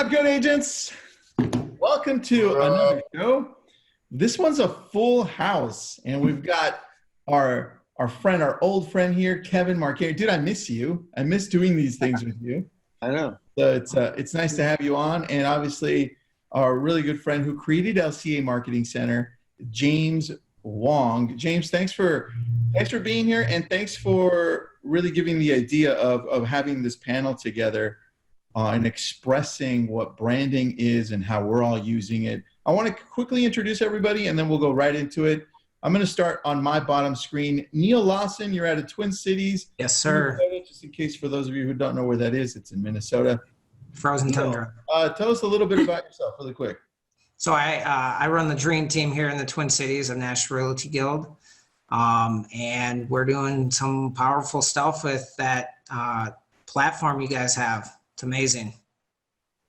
up, good agents? Welcome to another show. This one's a full house, and we've got our friend, our old friend here, Kevin Marquez. Dude, I miss you. I miss doing these things with you. I know. So it's nice to have you on, and obviously our really good friend who created LCA Marketing Center, James Wong. James, thanks for being here, and thanks for really giving the idea of having this panel together and expressing what branding is and how we're all using it. I want to quickly introduce everybody, and then we'll go right into it. I'm going to start on my bottom screen. Neil Lawson, you're out of Twin Cities. Yes, sir. Minnesota. Just in case for those of you who don't know where that is, it's in Minnesota. Frozen tundra. Tell us a little bit about yourself really quick. So I run the dream team here in the Twin Cities of National Realty Guild. And we're doing some powerful stuff with that platform you guys have. It's amazing.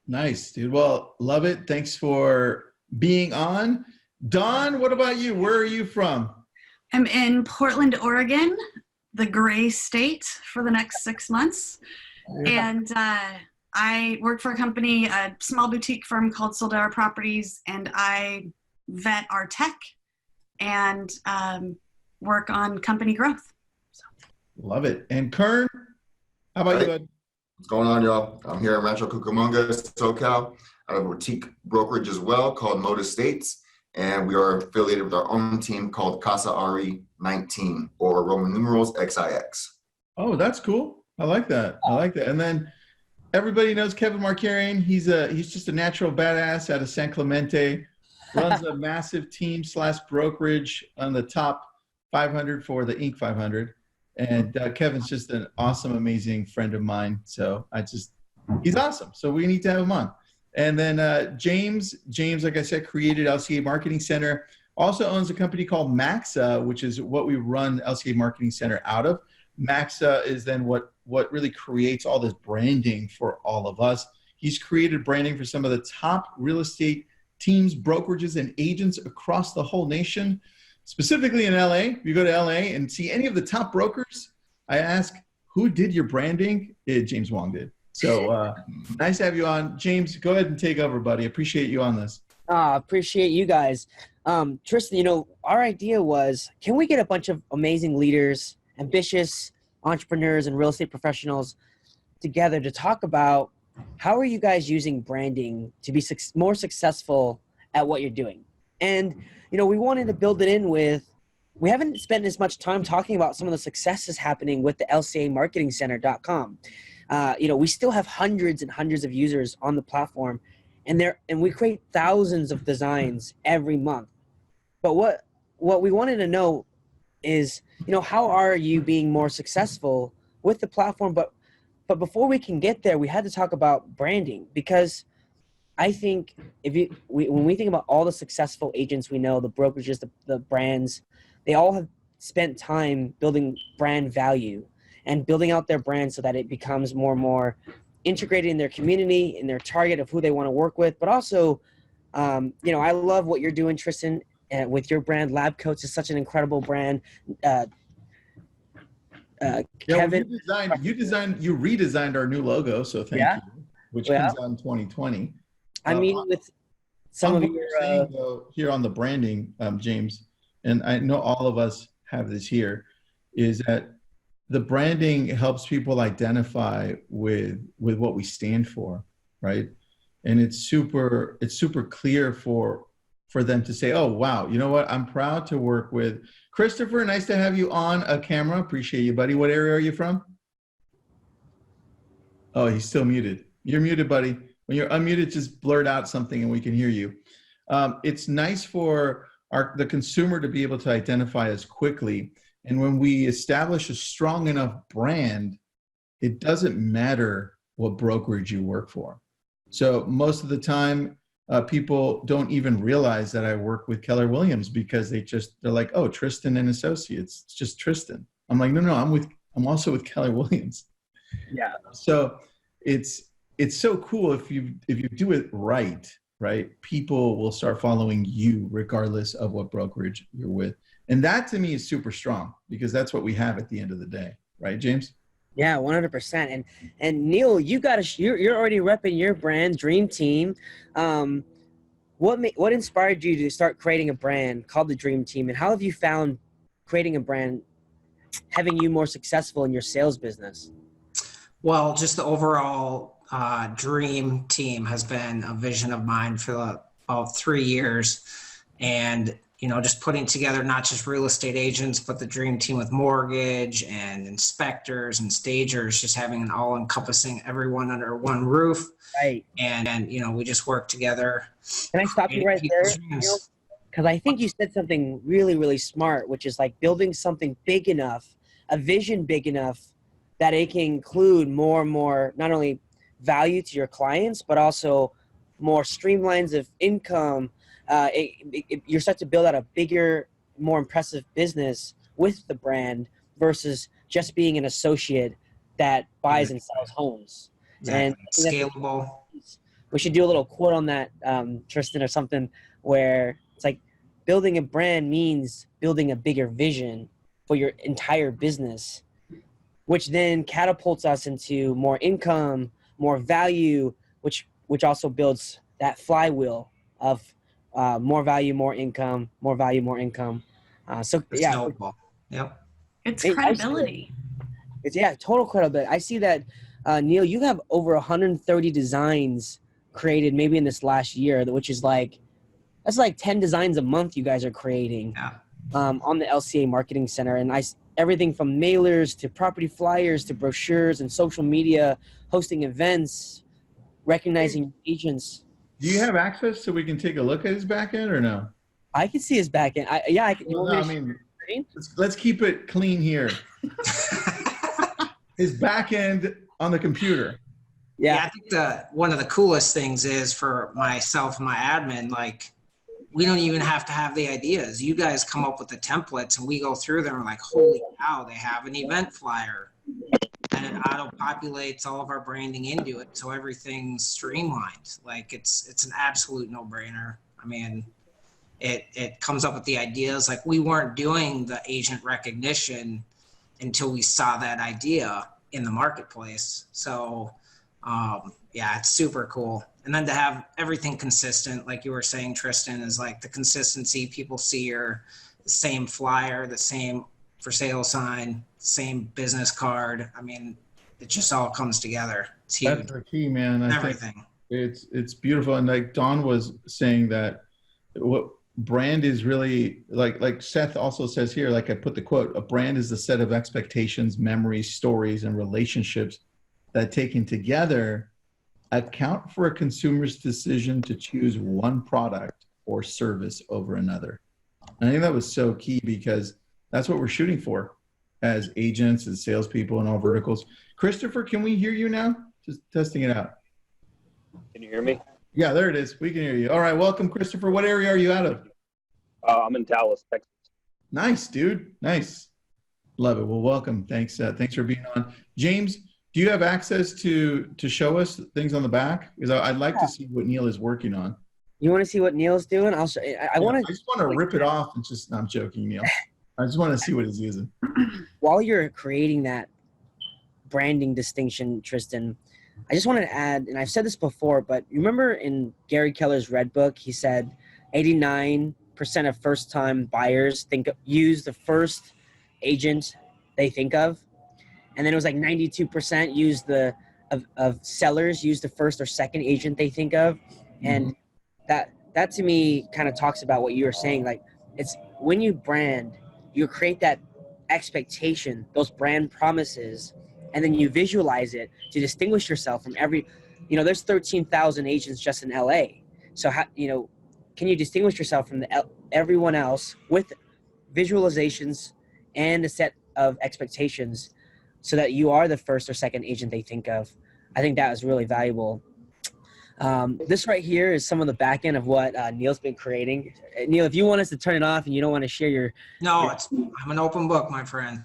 Nice, dude. Well, love it. Thanks for being on. Dawn, what about you? Where are you from? I'm in Portland, Oregon, the gray state, for the next 6 months. And I work for a company, a small boutique firm called Soldar Properties, and I vet our tech and work on company growth. So. Love it. And Kern, how about you, bud? What's going on, y'all? I'm here in Rancho Cucamonga, SoCal, out of a boutique brokerage as well called Moda States. And we are affiliated with our own team called Casa RE 19, or Roman numerals XIX. Oh, that's cool. I like that. I like that. And then everybody knows Kevin Marquez. He's just a natural badass out of San Clemente. Runs a massive team / brokerage on the top 500 for the Inc. 500. And Kevin's just an awesome, amazing friend of mine. So he's awesome. So we need to have him on. And then James, like I said, created LCA Marketing Center. Also owns a company called MAXA, which is what we run LCA Marketing Center out of. MAXA is then what really creates all this branding for all of us. He's created branding for some of the top real estate teams, brokerages, and agents across the whole nation. Specifically in LA, if you go to LA and see any of the top brokers, I ask, who did your branding? James Wong did. So nice to have you on. James, go ahead and take over, buddy. Appreciate you on this. Appreciate you guys. Tristan, our idea was, can we get a bunch of amazing leaders, ambitious entrepreneurs and real estate professionals together to talk about how are you guys using branding to be more successful at what you're doing? And we wanted to build it in with, we haven't spent as much time talking about some of the successes happening with the LCAmarketingcenter.com. We still have hundreds and hundreds of users on the platform, and we create thousands of designs every month. But what we wanted to know is, how are you being more successful with the platform? But before we can get there, we had to talk about branding, because I think when we think about all the successful agents we know, the brokerages, the brands, they all have spent time building brand value and building out their brand so that it becomes more and more integrated in their community, in their target of who they want to work with. But also, I love what you're doing, Tristan, with your brand. Lab Coats is such an incredible brand. Kevin, you redesigned our new logo, so thank you, which comes out in 2020. I mean, with some of your here on the branding, James, and I know all of us have this here, is that the branding helps people identify with what we stand for, right? And it's super clear for them to say, oh, wow, you know what? I'm proud to work with Christopher. Nice to have you on a camera. Appreciate you, buddy. What area are you from? Oh, he's still muted. You're muted, buddy. When you're unmuted, just blurt out something and we can hear you. It's nice for the consumer to be able to identify us quickly. And when we establish a strong enough brand, it doesn't matter what brokerage you work for. So most of the time, people don't even realize that I work with Keller Williams, because they're like, oh, Tristan and Associates. It's just Tristan. I'm like, no, I'm also with Keller Williams. Yeah. So it's so cool if you do it right, people will start following you regardless of what brokerage you're with. And that to me is super strong, because that's what we have at the end of the day. Right, James? Yeah, 100%. And Neil, you're already repping your brand, Dream Team. What inspired you to start creating a brand called the Dream Team, and how have you found creating a brand having you more successful in your sales business? Well, just the overall dream team has been a vision of mine for about 3 years. And, just putting together not just real estate agents, but the dream team with mortgage and inspectors and stagers, just having an all-encompassing everyone under one roof. Right. And we just work together. Can I stop you right there, Neil? Because I think you said something really, really smart, which is like building something big enough, a vision big enough that it can include more and more, not only value to your clients, but also more streamlines of income. You're set to build out a bigger, more impressive business with the brand versus just being an associate that buys and sells homes. Exactly. And Scalable. we should do a little quote on that, Tristan, or something, where it's like building a brand means building a bigger vision for your entire business, which then catapults us into more income, more value, which also builds that flywheel of more value, more income, more value, more income. Snowball. Yep. It's credibility. It's total credibility. I see that, Neil, you have over 130 designs created maybe in this last year, which is that's like 10 designs a month you guys are creating on the LCA Marketing Center. And everything from mailers to property flyers to brochures and social media, hosting events, recognizing agents. Do you have access so we can take a look at his back end or no? I can see his back end. I can. Well, let's keep it clean here. His back end on the computer. Yeah, I think one of the coolest things is for myself and my admin, we don't even have to have the ideas. You guys come up with the templates and we go through them and we're like, holy cow, they have an event flyer. And it auto-populates all of our branding into it, so everything's streamlined. It's an absolute no-brainer. I mean, it comes up with the ideas. We weren't doing the agent recognition until we saw that idea in the marketplace. So, it's super cool. And then to have everything consistent, like you were saying, Tristan, is the consistency. People see your same flyer, the same for sale sign, same business card. I mean, it just all comes together. It's huge. That's the key, man. Everything. It's beautiful. And Don was saying that what brand is really like Seth also says here, I put the quote, a brand is a set of expectations, memories, stories, and relationships that taken together account for a consumer's decision to choose one product or service over another. And I think that was so key because that's what we're shooting for as agents and salespeople in all verticals. Christopher, can we hear you now? Just testing it out. Can you hear me? Yeah, there it is. We can hear you. All right, welcome, Christopher. What area are you out of? I'm in Dallas, Texas. Nice, dude. Nice. Love it. Well, welcome. Thanks. Thanks for being on. James, do you have access to show us things on the back? Because I'd like to see what Neil is working on. You want to see what Neil's doing? I'll show. I just want to rip it off and just. No, I'm joking, Neil. I just want to see what he's using. While you're creating that branding distinction, Tristan, I just wanted to add, and I've said this before, but remember in Gary Keller's Red Book, he said 89% of first-time buyers use the first agent they think of, and then it was 92% use of sellers use the first or second agent they think of, and that to me kind of talks about what you were saying. It's when you brand, you create that expectation, those brand promises, and then you visualize it to distinguish yourself from there's 13,000 agents just in LA. So how, can you distinguish yourself from everyone else with visualizations and a set of expectations so that you are the first or second agent they think of? I think that was really valuable. This right here is some of the back end of what Neil's been creating. Neil, if you want us to turn it off and you don't want to share I'm an open book, my friend.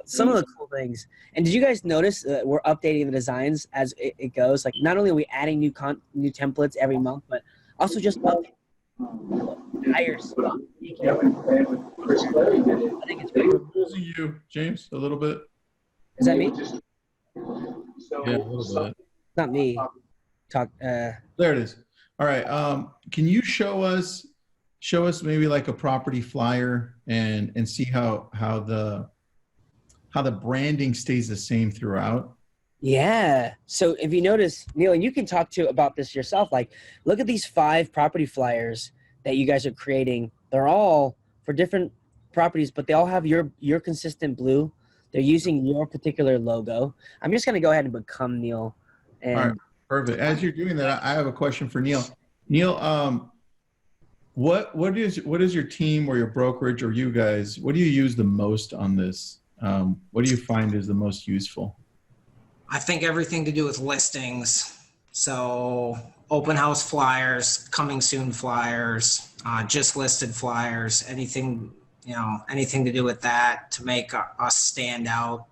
Some of the cool things. And did you guys notice we're updating the designs as it goes? Not only are we adding new templates every month, but also just hires. I think it's big. We're losing you, James, a little bit. Is that me? Yeah, a little bit. Not me. Talk. There it is. All right. Can you show us maybe like a property flyer and see how the branding stays the same throughout? Yeah. So if you notice, Neil, and you can talk to about this yourself. Like, look at these 5 property flyers that you guys are creating. They're all for different properties, but they all have your consistent blue. They're using your particular logo. I'm just gonna go ahead and become Neil. And All right, perfect. As you're doing that, I have a question for Neil. Neil, what is your team or your brokerage or you guys? What do you use the most on this? What do you find is the most useful? I think everything to do with listings. So open house flyers, coming soon flyers, just listed flyers, anything to do with that to make us stand out.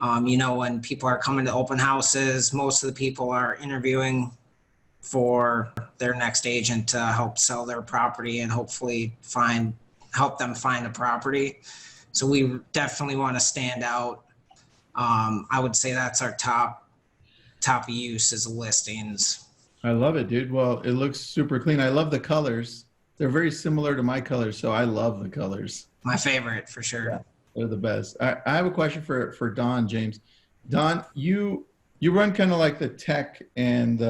When people are coming to open houses, most of the people are interviewing for their next agent to help sell their property and hopefully help them find a property. So we definitely want to stand out. I would say that's our top use is listings. I love it, dude. Well, it looks super clean. I love the colors. They're very similar to my colors, so I love the colors. My favorite for sure. Yeah, they're the best. I have a question for Don, James. Don, you run kind of like the tech and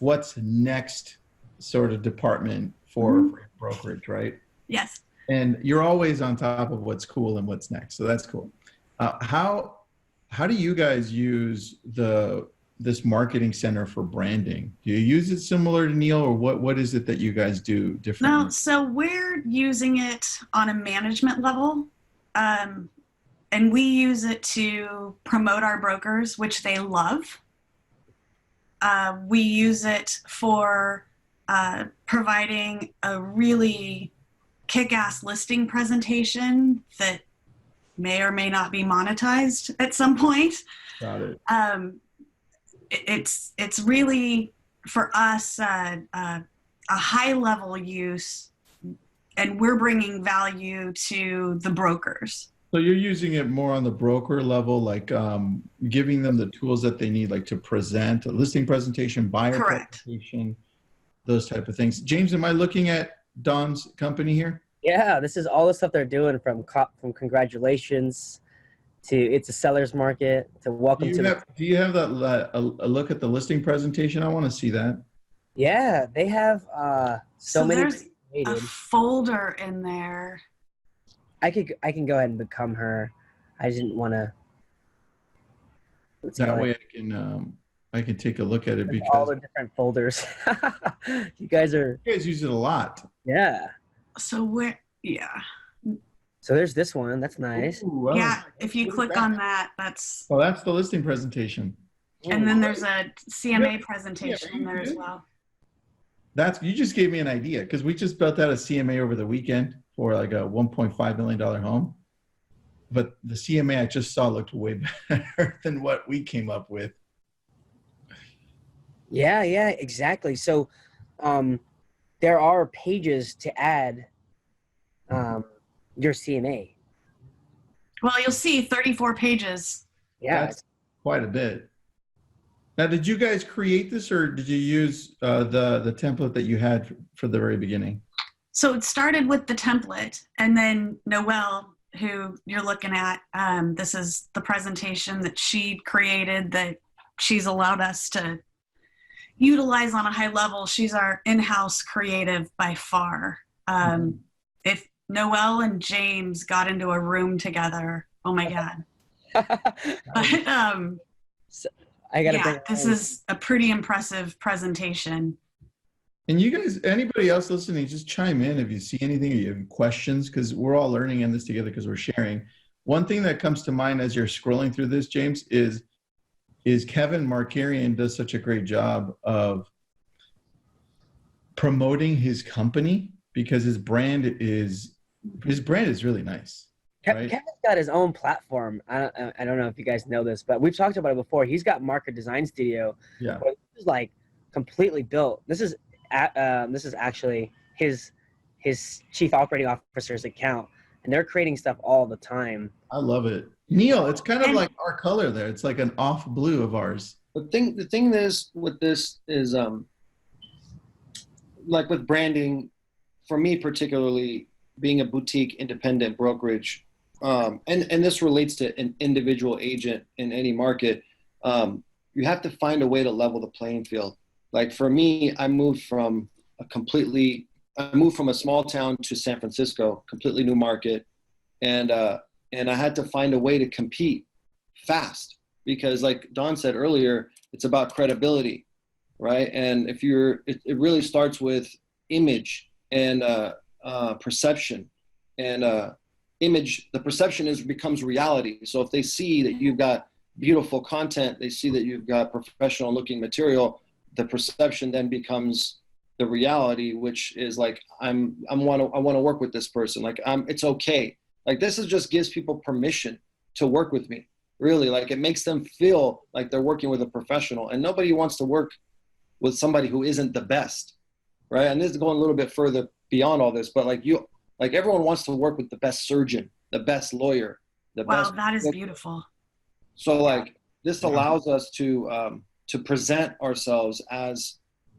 what's next sort of department for brokerage, right? Yes. And you're always on top of what's cool and what's next, so that's cool. How do you guys use this marketing center for branding? Do you use it similar to Neil, or what is it that you guys do differently? No, so we're using it on a management level, and we use it to promote our brokers, which they love. We use it for providing a really kick-ass listing presentation that may or may not be monetized at some point. Got it. It's really for us a high level use, and we're bringing value to the brokers. So you're using it more on the broker level, like giving them the tools that they need, like to present a listing presentation, buyer Correct. presentation, those type of things. James, am I looking at Don's company here? yeah, this is all the stuff they're doing from congratulations to it's a seller's market to welcome to. Do you have that a look at the listing presentation? I want to see that. Yeah, they have so many. There's a folder in there. I can go ahead and become her. I didn't want to. That way I can take a look at it because all the different folders. You guys use it a lot. Yeah. So yeah. So there's this one. That's nice. Ooh, Yeah, if you click on that, that's. Well, that's the listing presentation. And then there's a CMA presentation in there as well. You just gave me an idea because we just built out a CMA over the weekend for like a $1.5 million home. But the CMA I just saw looked way better than what we came up with. Yeah, exactly. So there are pages to add your CMA. Well, you'll see 34 pages. Yeah. That's quite a bit. Now, did you guys create this or did you use the template that you had for the very beginning? So it started with the template, and then Noelle, who you're looking at, this is the presentation that she created that she's allowed us to utilize on a high level. She's our in-house creative by far. If Noelle and James got into a room together, oh my God. But So I gotta this is a pretty impressive presentation. And you guys, anybody else listening, just chime in if you see anything or you have questions, because we're all learning in this together because we're sharing. One thing that comes to mind as you're scrolling through this, James, is Kevin Markarian does such a great job of promoting his company because his brand is really nice. Right? Kevin's got his own platform. I don't know if you guys know this, but we've talked about it before. He's got Market Design Studio. Yeah. This is like completely built. This is actually his chief operating officer's account, and they're creating stuff all the time. I love it. Neil, it's kind of like our color there. It's like an off blue of ours. The thing is with this is like with branding, for me particularly, being a boutique independent brokerage, and this relates to an individual agent in any market, you have to find a way to level the playing field. Like for me, I moved from a small town to San Francisco, completely new market, and I had to find a way to compete fast, because like Don said earlier, it's about credibility, right? And if it really starts with image and perception, and image, the perception becomes reality. So if they see that you've got beautiful content, they see that you've got professional looking material, the perception then becomes the reality, which is like, I want to work with this person. Like it's okay. Like this just gives people permission to work with me. Really, like it makes them feel like they're working with a professional, and nobody wants to work with somebody who isn't the best, right? And this is going a little bit further beyond all this, but like everyone wants to work with the best surgeon, the best lawyer, the best. Wow, that is beautiful. So like this allows us to present ourselves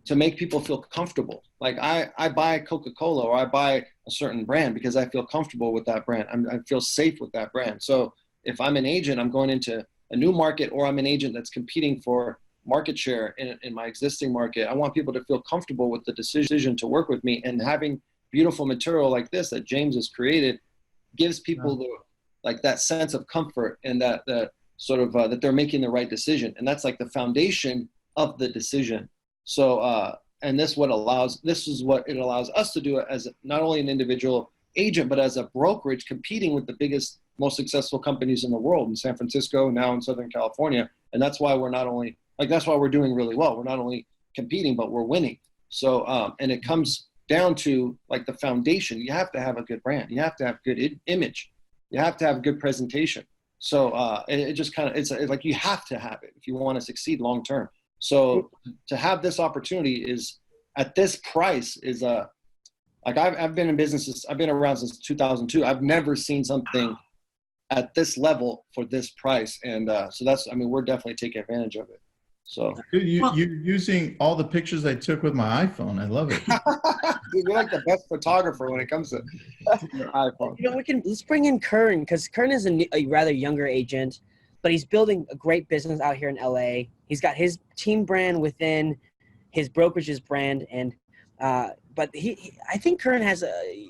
to make people feel comfortable. Like I buy Coca-Cola or I buy a certain brand because I feel comfortable with that brand. I feel safe with that brand. So if I'm an agent, I'm going into a new market, or I'm an agent that's competing for market share in my existing market, I want people to feel comfortable with the decision to work with me, and having beautiful material like this that James has created gives people that sense of comfort, and that sort of that they're making the right decision. And that's like the foundation of the decision. So, and this is what it allows us to do as not only an individual agent, but as a brokerage competing with the biggest, most successful companies in the world in San Francisco, now in Southern California. And that's why that's why we're doing really well. We're not only competing, but we're winning. So, and it comes down to like the foundation. You have to have a good brand. You have to have good image. You have to have good presentation. So it just kind of, it's like you have to have it if you want to succeed long term. So to have this opportunity is at this price is like I've been in businesses, I've been around since 2002. I've never seen something at this level for this price. And so we're definitely taking advantage of it. So Dude, you're using all the pictures I took with my iPhone. I love it. Dude, you're like the best photographer when it comes to your iPhone. Let's bring in Kern, because Kern is a rather younger agent, but he's building a great business out here in LA. He's got his team brand within his brokerage's brand, and but I think Kern has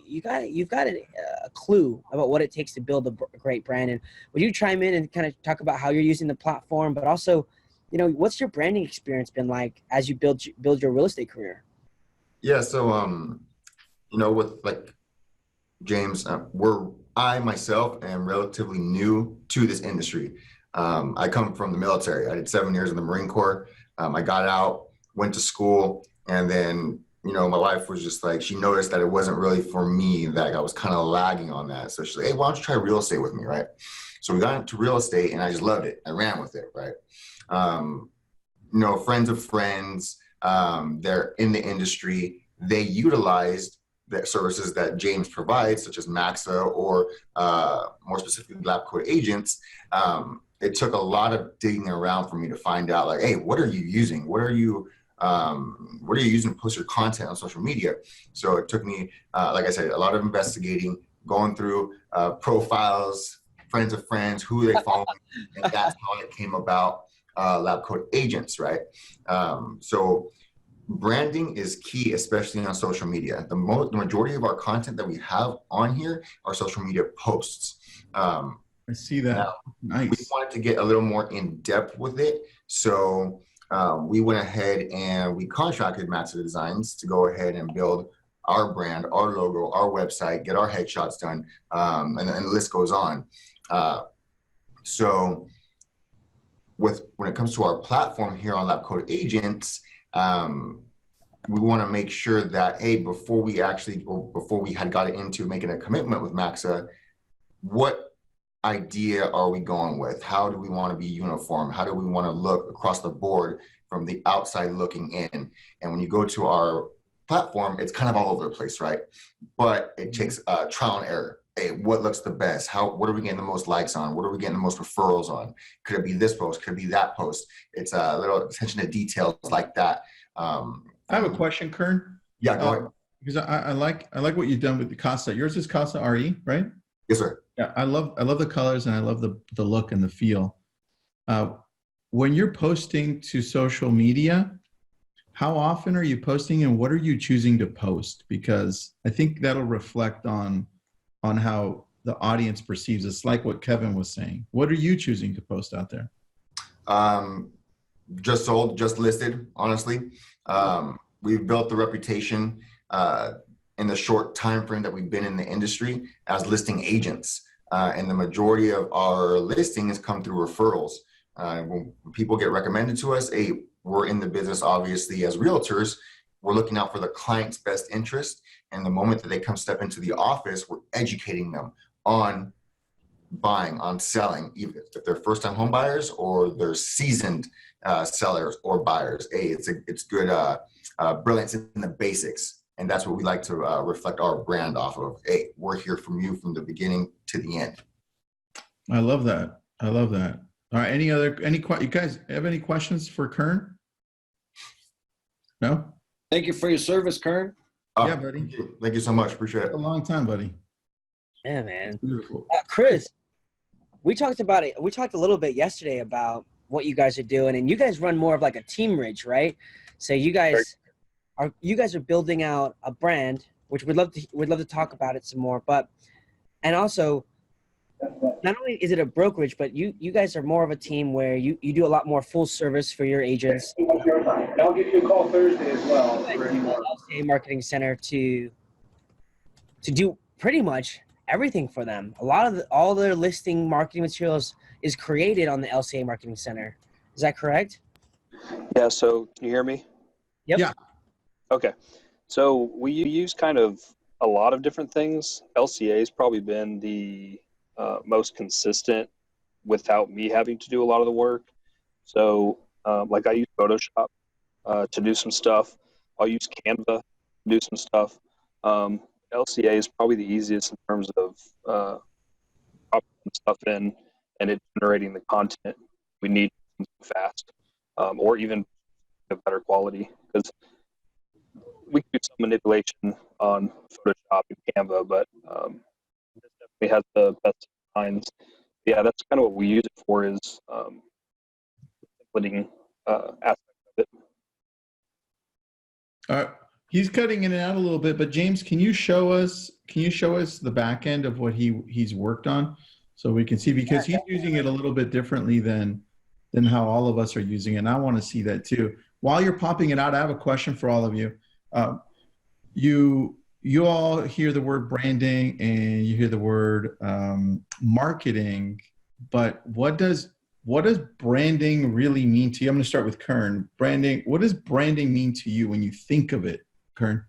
you've got a clue about what it takes to build a great brand. And would you chime in and kind of talk about how you're using the platform, but also, what's your branding experience been like as you build your real estate career? Yeah, so with like James, I myself am relatively new to this industry. I come from the military. I did 7 years in the Marine Corps. I got out, went to school, and then my wife was just like, she noticed that it wasn't really for me, that I was kind of lagging on that. So she's like, hey, why don't you try real estate with me, right? So we got into real estate, and I just loved it. I ran with it, right? Friends of friends, they're in the industry. They utilized the services that James provides, such as MAXA or more specifically lab coat agents. It took a lot of digging around for me to find out, like, hey, what are you using? What are you using to post your content on social media? So it took me, like I said, a lot of investigating, going through profiles, friends of friends, who they follow, and that's how it came about. Lab coat agents, right? So branding is key, especially on social media. The majority of our content that we have on here are social media posts. I see that. Now, nice. We wanted to get a little more in depth with it. So we went ahead and we contracted MAXA Designs to go ahead and build our brand, our logo, our website, get our headshots done, and the list goes on. So when it comes to our platform here on Lab Coat Agents, we want to make sure that, hey, before we had got into making a commitment with MAXA, what idea are we going with? How do we want to be uniform? How do we want to look across the board from the outside looking in? And when you go to our platform, it's kind of all over the place, right? But it takes trial and error. hey, what looks the best? What are we getting the most likes on? What are we getting the most referrals on? Could it be this post? Could it be that post? It's a little attention to details like that. I have a question, Kern. Yeah, go ahead. Because I like what you've done with the Casa. Yours is Casa RE, right? Yes, sir. Yeah, I love the colors and I love the look and the feel. When you're posting to social media, how often are you posting and what are you choosing to post? Because I think that'll reflect on how the audience perceives us, like what Kevin was saying. What are you choosing to post out there? Just sold, just listed, honestly. We've built the reputation in the short time frame that we've been in the industry as listing agents. And the majority of our listings come through referrals. When people get recommended to us, we're in the business, obviously, as realtors. We're looking out for the client's best interest. And the moment that they come step into the office, we're educating them on buying, on selling, even if they're first-time home buyers or they're seasoned sellers or buyers. It's good brilliance in the basics. And that's what we like to reflect our brand off of. Hey, we're here from you from the beginning to the end. I love that. I love that. All right. You guys have any questions for Kern? No? Thank you for your service, Kern. Yeah, buddy. Thank you so much. Appreciate it. A long time, buddy. Yeah, man. Beautiful. Chris, we talked about it. We talked a little bit yesterday about what you guys are doing, and you guys run more of like a team ridge, right? So you guys are building out a brand, which we'd love to talk about it some more. And also, not only is it a brokerage, but you guys are more of a team where you do a lot more full service for your agents. I'll give you a call Thursday as well. LCA Marketing Center to do pretty much everything for them. All their listing marketing materials is created on the LCA Marketing Center. Is that correct? Yeah, so can you hear me? Yep. Yeah. Okay. So we use kind of a lot of different things. LCA has probably been the most consistent without me having to do a lot of the work. So like I use Photoshop to do some stuff. I'll use Canva to do some stuff. LCA is probably the easiest in terms of dropping stuff in and it generating the content we need fast, or even a better quality, because we can do some manipulation on Photoshop and Canva, but it definitely has the best designs. Yeah, that's kind of what we use it for, is the templating aspect of it. He's cutting in and out a little bit, but James, can you show us the back end of what he's worked on so we can see, because he's using it a little bit differently than how all of us are using it. And I want to see that too. While you're popping it out, I have a question for all of you. You all hear the word branding and you hear the word marketing, but what does branding really mean to you? I'm going to start with Kern. What does branding mean to you when you think of it, Kern?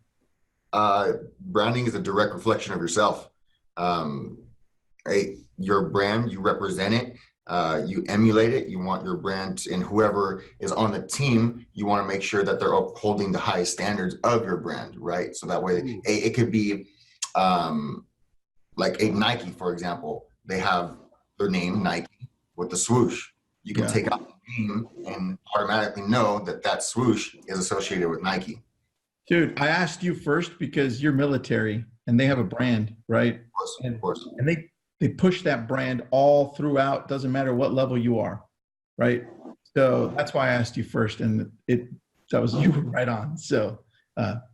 Branding is a direct reflection of yourself. Your brand, you represent it, you emulate it. You want your brand, and whoever is on the team, you want to make sure that they're upholding the highest standards of your brand, right? So that way, it could be like a Nike, for example. They have their name Nike with the swoosh. You can take out the name and automatically know that swoosh is associated with Nike. Dude, I asked you first because you're military and they have a brand, right? Of course. And they push that brand all throughout, doesn't matter what level you are, right? So that's why I asked you first, and you were right on. So,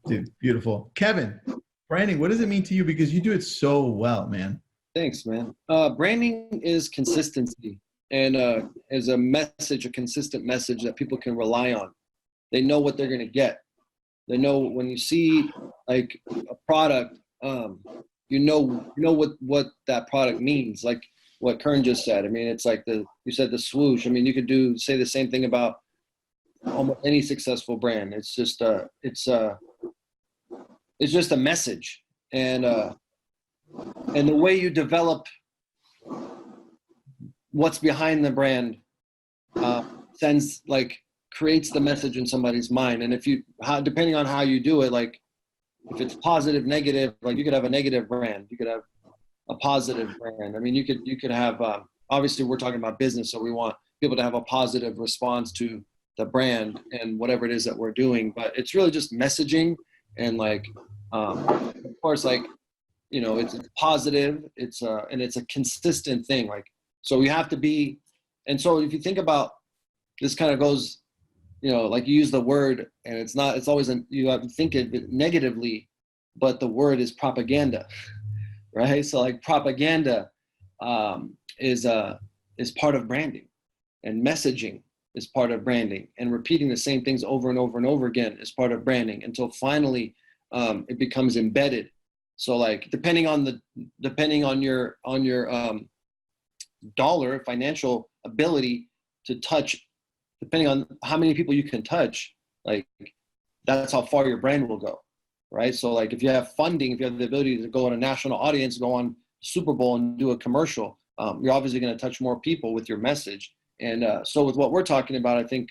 dude, beautiful. Kevin, branding, what does it mean to you? Because you do it so well, man. Thanks, man. Branding is consistency, and is a consistent message that people can rely on. They know what they're going to get. They know when you see like a product, you know what that product means. Like what Kern just said. I mean, it's like you said the swoosh. I mean, you could say the same thing about almost any successful brand. It's just it's just a message, and the way you develop what's behind the brand creates the message in somebody's mind. And depending on how you do it, like if it's positive, negative, like you could have a negative brand, you could have positive brand. I mean, you could have, obviously we're talking about business, so we want people to have a positive response to the brand and whatever it is that we're doing, but it's really just messaging and like, of course, like, you know, it's positive, and it's a consistent thing. Like, so we have to be, and so if you think about, this kind of goes, you know, like you use the word and it's always, you have to think of it negatively, but the word is propaganda, right? So like propaganda is part of branding, and messaging is part of branding, and repeating the same things over and over and over again is part of branding, until finally it becomes embedded. So like depending on your dollar financial ability to touch, depending on how many people you can touch, like that's how far your brand will go, right? So like if you have funding, if you have the ability to go on a national audience, go on Super Bowl and do a commercial, you're obviously going to touch more people with your message. And so with what we're talking about, I think,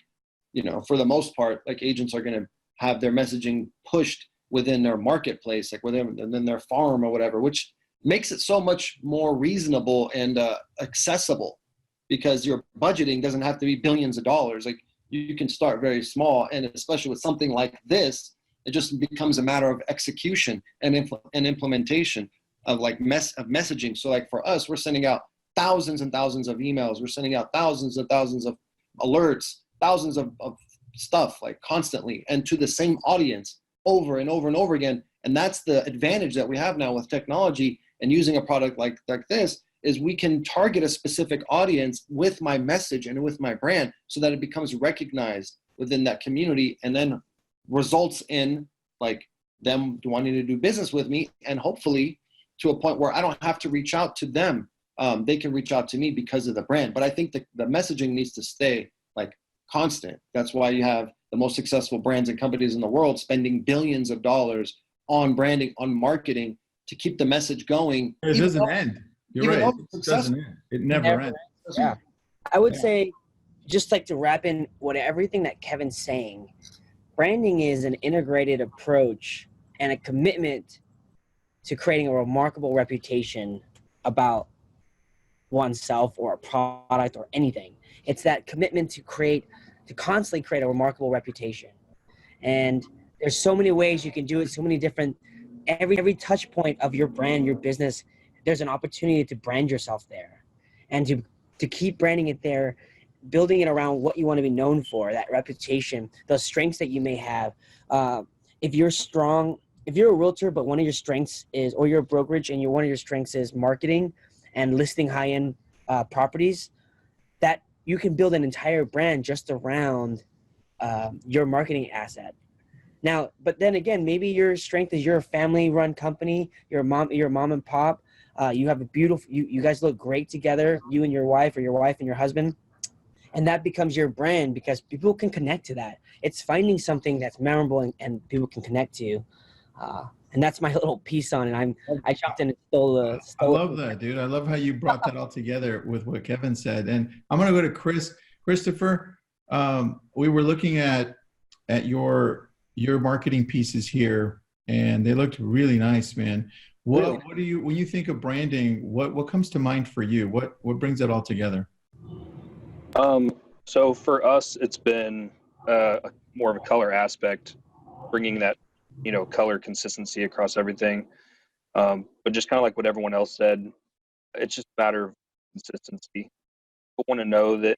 you know, for the most part, like agents are going to have their messaging pushed within their marketplace, like within their farm or whatever, which makes it so much more reasonable and accessible, because your budgeting doesn't have to be billions of dollars. Like you can start very small, and especially with something like this, it just becomes a matter of execution and implementation of like messaging. So like for us, we're sending out thousands and thousands of emails. We're sending out thousands and thousands of alerts, thousands of stuff, like constantly, and to the same audience over and over and over again. And that's the advantage that we have now with technology and using a product like this, is we can target a specific audience with my message and with my brand, so that it becomes recognized within that community, and then results in like them wanting to do business with me, and hopefully to a point where I don't have to reach out to them. They can reach out to me because of the brand. But I think the messaging needs to stay like constant. That's why you have the most successful brands and companies in the world spending billions of dollars on branding, on marketing, to keep the message going. It doesn't end. You're right. It doesn't end. It never ends. Yeah. I would say, just like to wrap in everything that Kevin's saying, branding is an integrated approach and a commitment to creating a remarkable reputation about oneself or a product or anything. It's that commitment to constantly create a remarkable reputation. And there's so many ways you can do it, so many different, every touch point of your brand, your business, there's an opportunity to brand yourself there, and to keep branding it there, building it around what you want to be known for, that reputation, those strengths that you may have. If you're a realtor, but one of your strengths is, or you're a brokerage and one of your strengths is marketing and listing high-end properties, that you can build an entire brand just around your marketing asset. Now, but then again, maybe your strength is you're a family-run company, you're mom and pop. You have a beautiful, you guys look great together, you and your wife, or your wife and your husband. And that becomes your brand, because people can connect to that. It's finding something that's memorable and people can connect to. And that's my little piece on it. I jumped in and stole I love that, dude. I love how you brought that all together with what Kevin said. And I'm going to go to Christopher. We were looking at your marketing pieces here, and they looked really nice, man. What do you, when you think of branding, what comes to mind for you? What brings it all together? So for us, it's been more of a color aspect, bringing that, color consistency across everything. But just kind of like what everyone else said, it's just a matter of consistency. People want to know that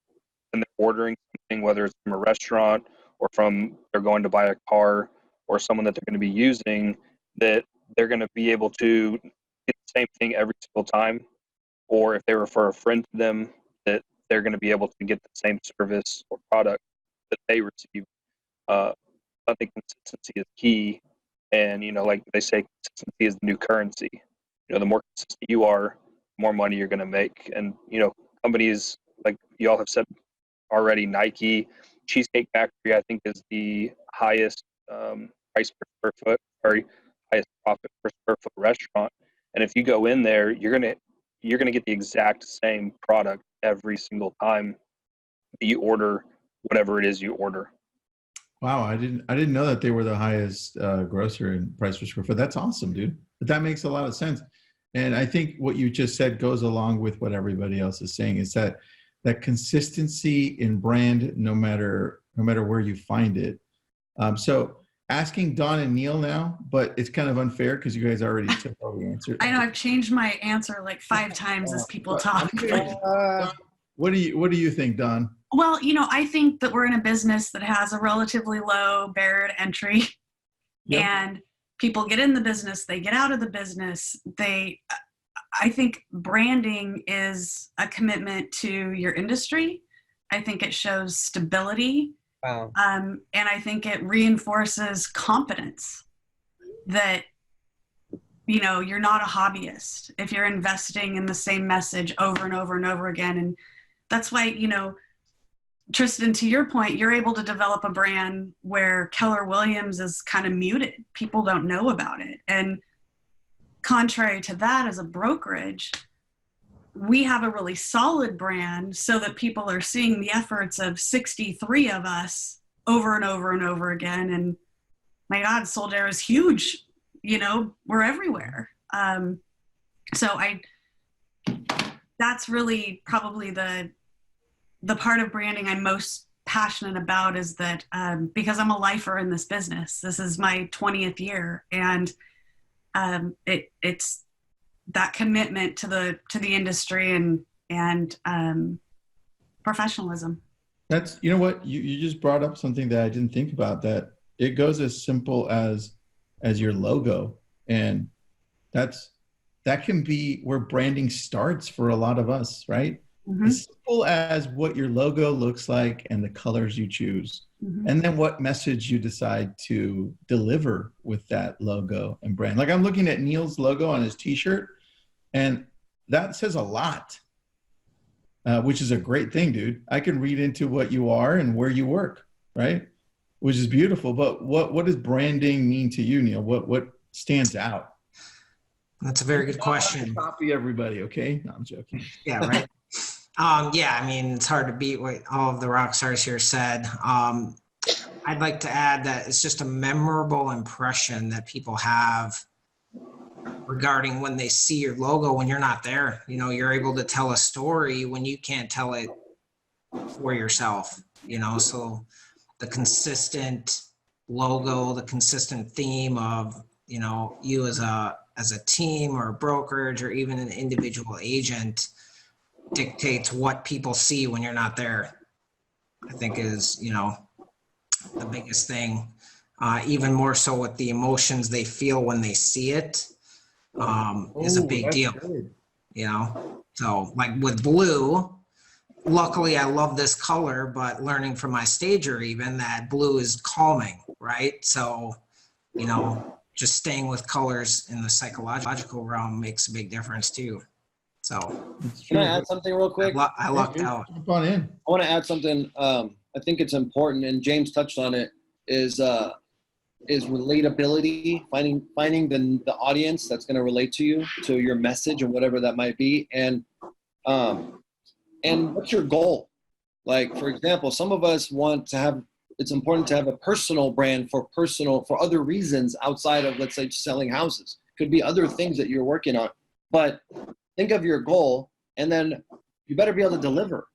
when they're ordering something, whether it's from a restaurant or from they're going to buy a car or someone that they're going to be using, that they're going to be able to get the same thing every single time. Or if they refer a friend to them, that they're going to be able to get the same service or product that they receive. I think consistency is key. And, like they say, consistency is the new currency. The more consistent you are, the more money you're going to make. And, companies, like you all have said already, Nike, Cheesecake Factory, I think, is the highest price per square foot, highest profit per square foot restaurant. And if you go in there, you're going to get the exact same product every single time that you order whatever it is you order. Wow, I didn't know that they were the highest grocer in price per square foot. That's awesome, dude. But that makes a lot of sense. And I think what you just said goes along with what everybody else is saying, is that consistency in brand, no matter where you find it. So asking Dawn and Neil now, but it's kind of unfair because you guys already took all the answers. I know I've changed my answer like 5 times as people talk. What do you think, Dawn? Well, I think that we're in a business that has a relatively low barrier to entry. Yep. And people get in the business, they get out of the business. I think branding is a commitment to your industry. I think it shows stability. Wow. And I think it reinforces confidence that, you're not a hobbyist if you're investing in the same message over and over and over again. And that's why, Tristan, to your point, you're able to develop a brand where Keller Williams is kind of muted. People don't know about it. And contrary to that, as a brokerage, we have a really solid brand so that people are seeing the efforts of 63 of us over and over and over again. And my God, Soldera is huge. We're everywhere. So that's really probably the part of branding I'm most passionate about, is that because I'm a lifer in this business. This is my 20th year, and it's that commitment to the industry and professionalism. That's, what you just brought up something that I didn't think about, that it goes as simple as your logo, and that can be where branding starts for a lot of us, right? Mm-hmm. As simple as what your logo looks like and the colors you choose, and then what message you decide to deliver with that logo and brand. Like, I'm looking at Neil's logo on his t-shirt, and that says a lot, which is a great thing, dude. I can read into what you are and where you work, right? Which is beautiful. But what does branding mean to you, Neil? What stands out? That's a very good question. Copy everybody, okay? No, I'm joking. Yeah, right. It's hard to beat what all of the rock stars here said. I'd like to add that it's just a memorable impression that people have regarding when they see your logo when you're not there. You're able to tell a story when you can't tell it for yourself, so the consistent logo, the consistent theme of, you as a team or a brokerage or even an individual agent dictates what people see when you're not there. I think is, the biggest thing, even more so with the emotions they feel when they see it, is a big deal, good. So like with blue, luckily I love this color, but learning from my stager even that blue is calming, right? So, just staying with colors in the psychological realm makes a big difference too. So Can I add something real quick? I lucked out. Jump on in. I want to add something. I think it's important, and James touched on it. Is relatability, finding the audience that's going to relate to you, to your message, and whatever that might be, and what's your goal? Like, for example, some of us want to have. It's important to have a personal brand for other reasons outside of, let's say, selling houses. Could be other things that you're working on, but think of your goal, and then you better be able to deliver.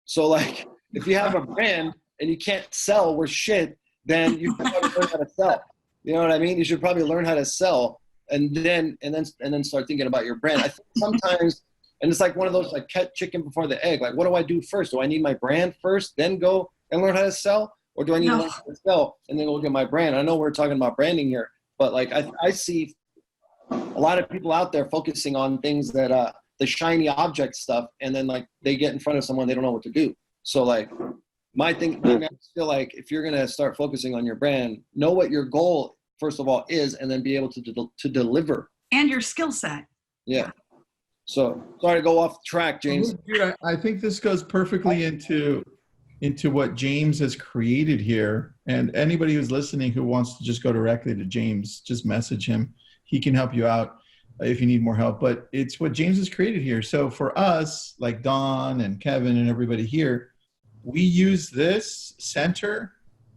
So, like, if you have a brand and you can't sell worth shit, then you should probably learn how to sell. You know what I mean? You should probably learn how to sell, and then start thinking about your brand. I think sometimes, and it's like one of those, like, chicken before the egg. Like, what do I do first? Do I need my brand first, then go and learn how to sell? Or do I need to learn how to sell and then go look at my brand? I know we're talking about branding here, but like I see a lot of people out there focusing on things that the shiny object stuff, and then like they get in front of someone, they don't know what to do. So like my thing, I feel like if you're gonna start focusing on your brand, know what your goal first of all is, and then be able to deliver. And your skill set. Yeah. So sorry to go off track, James. Dude, I think this goes perfectly into what James has created here. And anybody who's listening who wants to just go directly to James, just message him. He can help you out if you need more help. But it's what James has created here. So for us, like Don and Kevin and everybody here, we use this center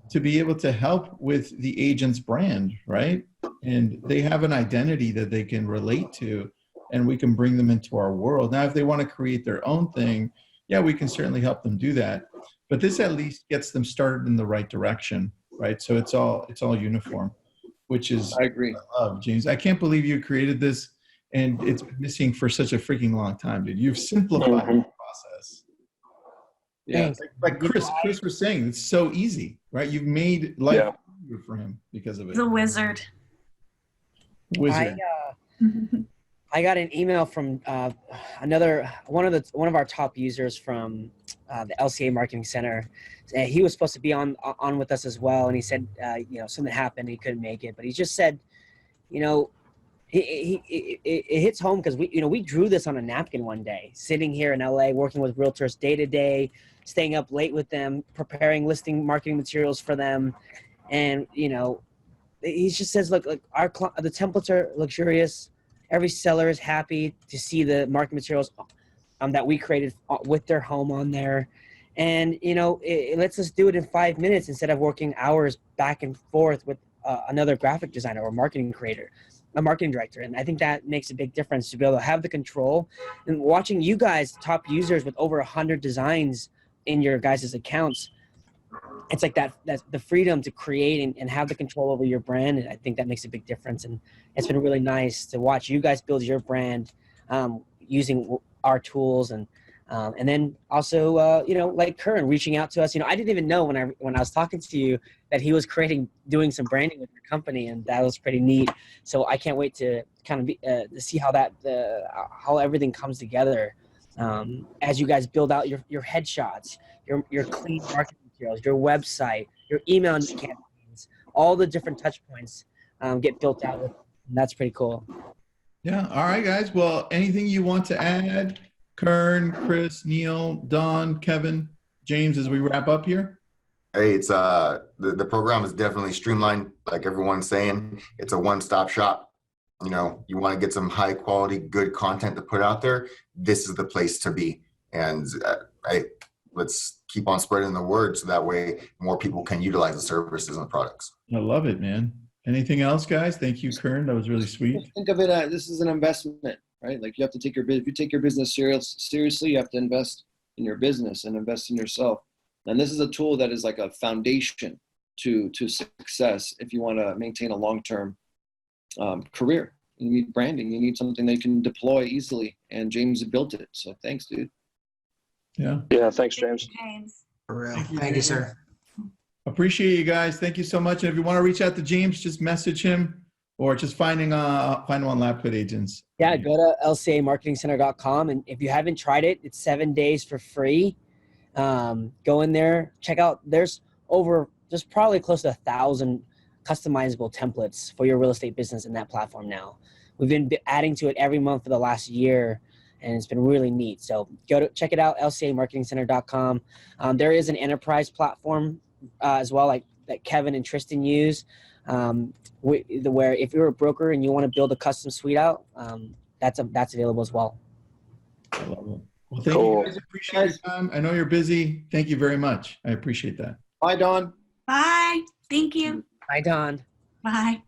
to be able to help with the agent's brand, right? And they have an identity that they can relate to and we can bring them into our world. Now, if they want to create their own thing, yeah, we can certainly help them do that. But this at least gets them started in the right direction, right? So it's all uniform, which is I agree. I love, James. I can't believe you created this, and it's been missing for such a freaking long time, dude. You've simplified the process. Yeah. Like Chris was saying, it's so easy, right? You've made life easier for him because of it. The wizard. Wizard. I got an email from one of our top users from the LCA Marketing Center. He was supposed to be on with us as well, and he said something happened, he couldn't make it. But he just said, it hits home because we drew this on a napkin one day, sitting here in LA, working with realtors day to day, staying up late with them, preparing listing marketing materials for them, and he just says, look, the templates are luxurious. Every seller is happy to see the marketing materials that we created with their home on there. And, it lets us do it in 5 minutes instead of working hours back and forth with another graphic designer or marketing director. And I think that makes a big difference to be able to have the control. And watching you guys, top users with over 100 designs in your guys' accounts, it's like that's the freedom to create and have the control over your brand. And I think that makes a big difference. And it's been really nice to watch you guys build your brand using our tools. And then also, like Kern reaching out to us. I didn't even know when I was talking to you that he was doing some branding with your company, and that was pretty neat. So I can't wait to kind of to see how everything comes together as you guys build out your headshots, your clean marketing materials, your website, your email campaigns, all the different touch points get built out. And that's pretty cool. Yeah. All right, guys. Well, anything you want to add? Kern, Chris, Neil, Don, Kevin, James, as we wrap up here? Hey, it's the program is definitely streamlined, like everyone's saying. It's a one-stop shop. You want to get some high quality, good content to put out there, this is the place to be. And let's keep on spreading the word so that way more people can utilize the services and products. I love it, man. Anything else, guys? Thank you, Kern. That was really sweet. Think of it this is an investment, right? Like you have to take if you take your business seriously, you have to invest in your business and invest in yourself. And this is a tool that is like a foundation to success if you want to maintain a long-term career. You need branding. You need something that you can deploy easily. And James built it. So thanks, dude. Yeah. Yeah. Thanks, James. For real. Thank you, sir. Appreciate you guys. Thank you so much. And if you want to reach out to James, just message him or just find him on LabCode Agents. Yeah, go to lcamarketingcenter.com. And if you haven't tried it, it's 7 days for free. Go in there, check out. There's probably close to 1,000 customizable templates for your real estate business in that platform now. We've been adding to it every month for the last year, and it's been really neat. So check it out, lcamarketingcenter.com. There is an enterprise platform as well, like that Kevin and Tristan use, where if you're a broker and you want to build a custom suite out, that's available as well. I love it. Well, thank you guys. Appreciate your time. I know you're busy. Thank you very much. I appreciate that. Bye, Don. Bye. Thank you. Bye, Don. Bye.